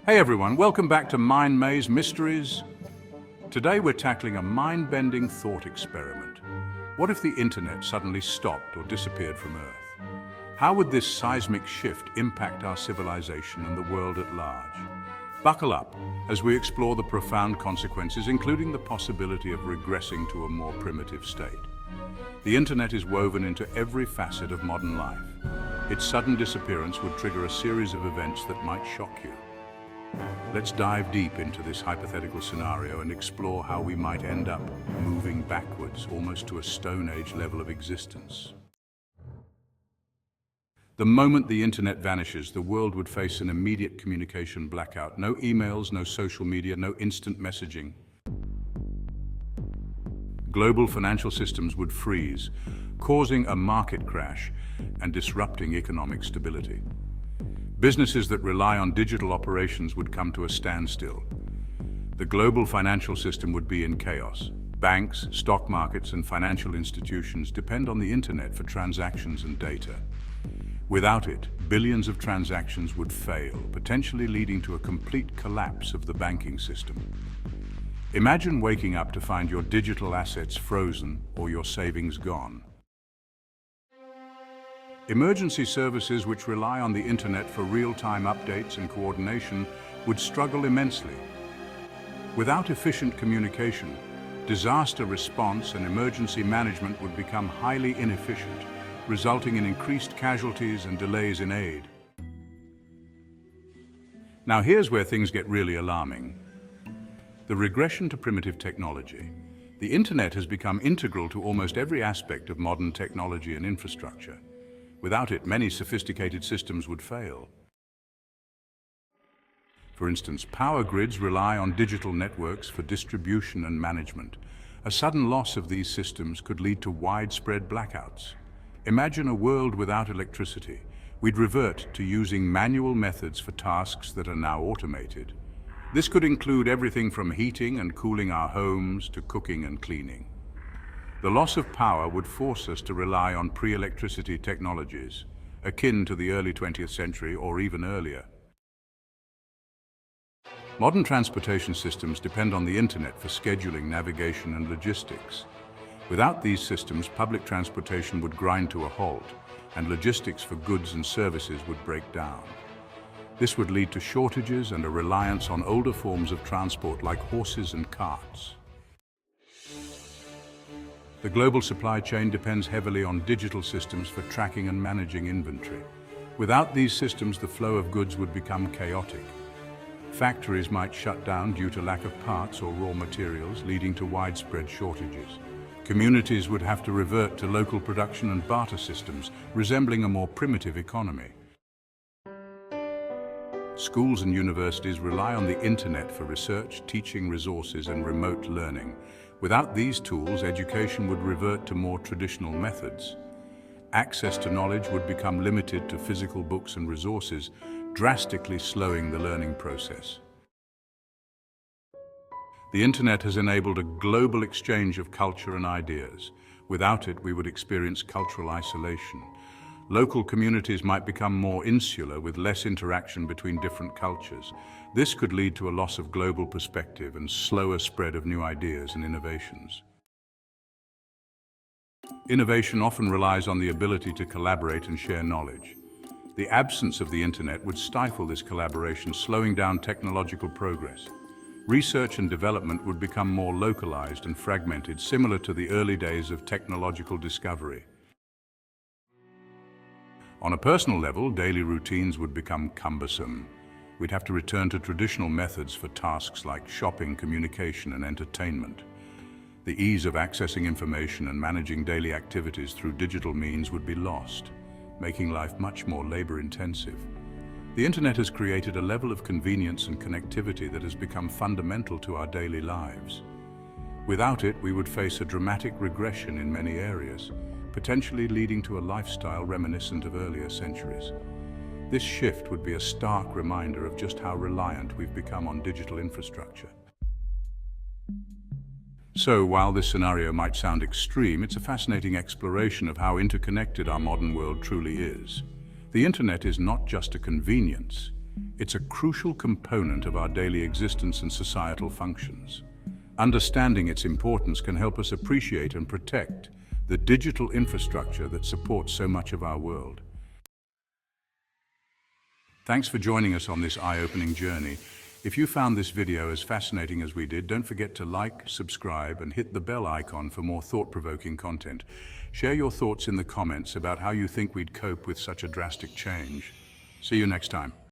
Hey everyone, welcome back to Mind Maze Mysteries. Today we're tackling a mind-bending thought experiment. What if the internet suddenly stopped or disappeared from Earth? How would this seismic shift impact our civilization and the world at large? Buckle up as we explore the profound consequences, including the possibility of regressing to a more primitive state. The internet is woven into every facet of modern life. Its sudden disappearance would trigger a series of events that might shock you. Let's dive deep into this hypothetical scenario and explore how we might end up moving backwards, almost to a Stone Age level of existence. The moment the internet vanishes, the world would face an immediate communication blackout. No emails, no social media, no instant messaging. Global financial systems would freeze, causing a market crash and disrupting economic stability. Businesses that rely on digital operations would come to a standstill. The global financial system would be in chaos. Banks, stock markets, and financial institutions depend on the internet for transactions and data. Without it, billions of transactions would fail, potentially leading to a complete collapse of the banking system. Imagine waking up to find your digital assets frozen or your savings gone. Emergency services which rely on the internet for real-time updates and coordination would struggle immensely. Without efficient communication, disaster response and emergency management would become highly inefficient, resulting in increased casualties and delays in aid. Now here's where things get really alarming. The regression to primitive technology. The internet has become integral to almost every aspect of modern technology and infrastructure. Without it, many sophisticated systems would fail. For instance, power grids rely on digital networks for distribution and management. A sudden loss of these systems could lead to widespread blackouts. Imagine a world without electricity. We'd revert to using manual methods for tasks that are now automated. This could include everything from heating and cooling our homes to cooking and cleaning. The loss of power would force us to rely on pre-electricity technologies, akin to the early 20th century or even earlier. Modern transportation systems depend on the internet for scheduling, navigation, and logistics. Without these systems, public transportation would grind to a halt, and logistics for goods and services would break down. This would lead to shortages and a reliance on older forms of transport like horses and carts. The global supply chain depends heavily on digital systems for tracking and managing inventory. Without these systems, the flow of goods would become chaotic. Factories might shut down due to lack of parts or raw materials, leading to widespread shortages. Communities would have to revert to local production and barter systems, resembling a more primitive economy. Schools and universities rely on the internet for research, teaching resources, and remote learning. Without these tools, education would revert to more traditional methods. Access to knowledge would become limited to physical books and resources, drastically slowing the learning process. The internet has enabled a global exchange of culture and ideas. Without it, we would experience cultural isolation. Local communities might become more insular with less interaction between different cultures. This could lead to a loss of global perspective and slower spread of new ideas and innovations. Innovation often relies on the ability to collaborate and share knowledge. The absence of the internet would stifle this collaboration, slowing down technological progress. Research and development would become more localized and fragmented, similar to the early days of technological discovery. On a personal level, daily routines would become cumbersome. We'd have to return to traditional methods for tasks like shopping, communication, and entertainment. The ease of accessing information and managing daily activities through digital means would be lost, making life much more labor-intensive. The internet has created a level of convenience and connectivity that has become fundamental to our daily lives. Without it, we would face a dramatic regression in many areas, potentially leading to a lifestyle reminiscent of earlier centuries. This shift would be a stark reminder of just how reliant we've become on digital infrastructure. So, while this scenario might sound extreme, it's a fascinating exploration of how interconnected our modern world truly is. The internet is not just a convenience, It's a crucial component of our daily existence and societal functions. Understanding its importance can help us appreciate and protect the digital infrastructure that supports so much of our world. Thanks for joining us on this eye-opening journey. If you found this video as fascinating as we did, don't forget to like, subscribe, and hit the bell icon for more thought-provoking content. Share your thoughts in the comments about how you think we'd cope with such a drastic change. See you next time.